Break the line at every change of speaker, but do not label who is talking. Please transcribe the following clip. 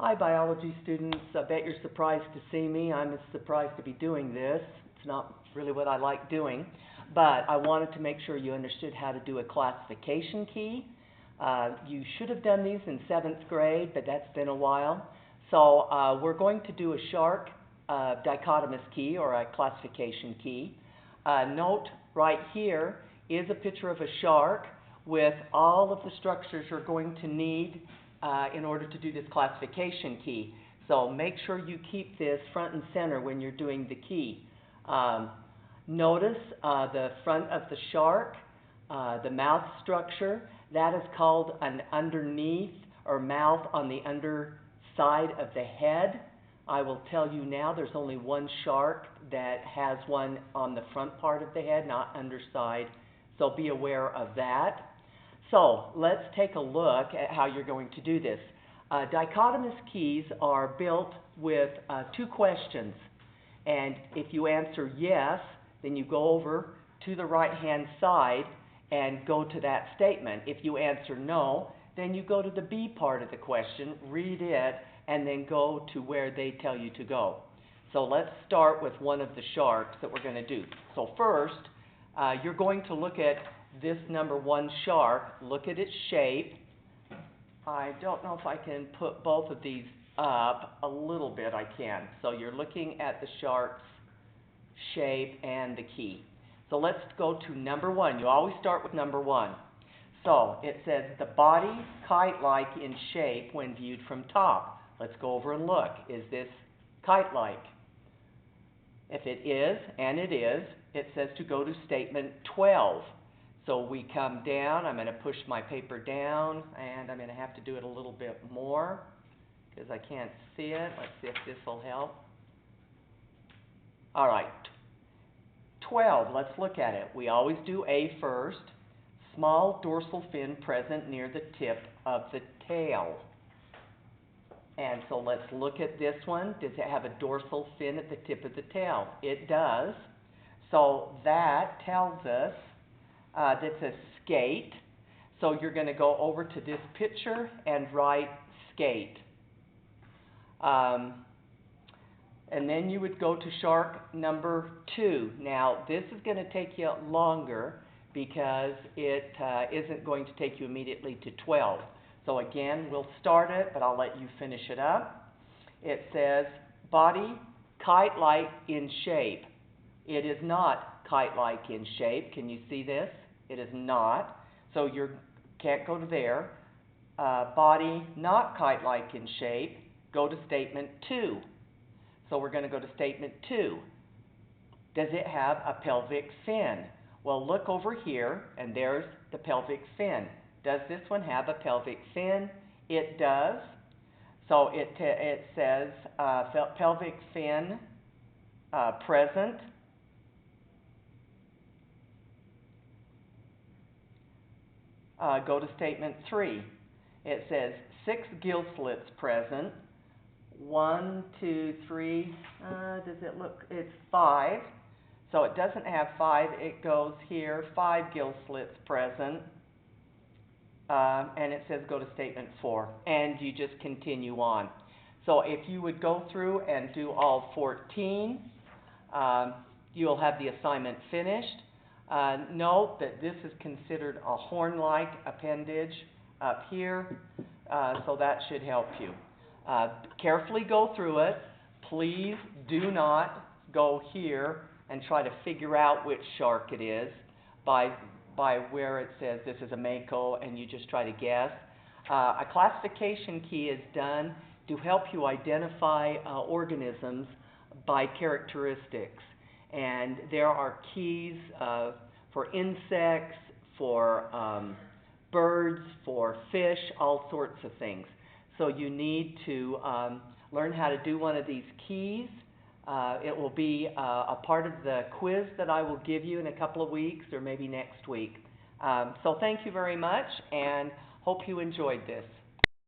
Hi, biology students. I bet you're surprised to see me. I'm as surprised to be doing this. It's not really what I like doing, but I wanted to make sure you understood how to do a classification key. You should have done these in 7th grade, but that's been a while. So we're going to do a shark dichotomous key, or a classification key. Note right here is a picture of a shark with all of the structures you're going to need in order to do this classification key. So make sure you keep this front and center when you're doing the key. Notice the front of the shark, the mouth structure. That is called an underneath, or mouth on the underside of the head. I will tell you now, there's only one shark that has one on the front part of the head, not underside. So be aware of that. So let's take a look at how you're going to do this. Dichotomous keys are built with 2 questions. And if you answer yes, then you go over to the right-hand side and go to that statement. If you answer no, then you go to the B part of the question, read it, and then go to where they tell you to go. So let's start with one of the sharks that we're going to do. So first, you're going to look at this number 1 shark, look at its shape. I don't know if I can put both of these up. A little bit I can. So you're looking at the shark's shape and the key. So let's go to number 1. You always start with number 1. So it says the body kite-like in shape when viewed from top. Let's go over and look. Is this kite-like? If it is, and it is, it says to go to statement 12. So we come down. I'm going to push my paper down, and I'm going to have to do it a little bit more because I can't see it. Let's see if this will help. All right. 12. Let's look at it. We always do A first. Small dorsal fin present near the tip of the tail. And so let's look at this one. Does it have a dorsal fin at the tip of the tail? It does. So that tells us that's a skate. So you're going to go over to this picture and write skate. And then you would go to shark number 2. Now, this is going to take you longer because it isn't going to take you immediately to 12. So again, we'll start it, but I'll let you finish it up. It says, body kite-like in shape. It is not kite-like in shape. Can you see this? It is not. So you can't go to there. Body not kite-like in shape. Go to statement 2. So we're going to go to statement 2. Does it have a pelvic fin? Well, look over here, and there's the pelvic fin. Does this one have a pelvic fin? It does. So it says pelvic fin present. Go to statement 3. It says 6 gill slits present. 1, 2, 3. Does it look? It's 5. So it doesn't have 5. It goes here. 5 gill slits present. And it says go to statement 4. And you just continue on. So if you would go through and do all 14, you'll have the assignment finished. Note that this is considered a horn-like appendage up here, so that should help you. Carefully go through it. Please do not go here and try to figure out which shark it is by where it says this is a mako and you just try to guess. A classification key is done to help you identify organisms by characteristics. And there are keys for insects, for birds, for fish, all sorts of things. So you need to learn how to do one of these keys. It will be a part of the quiz that I will give you in a couple of weeks or maybe next week. So thank you very much, and hope you enjoyed this.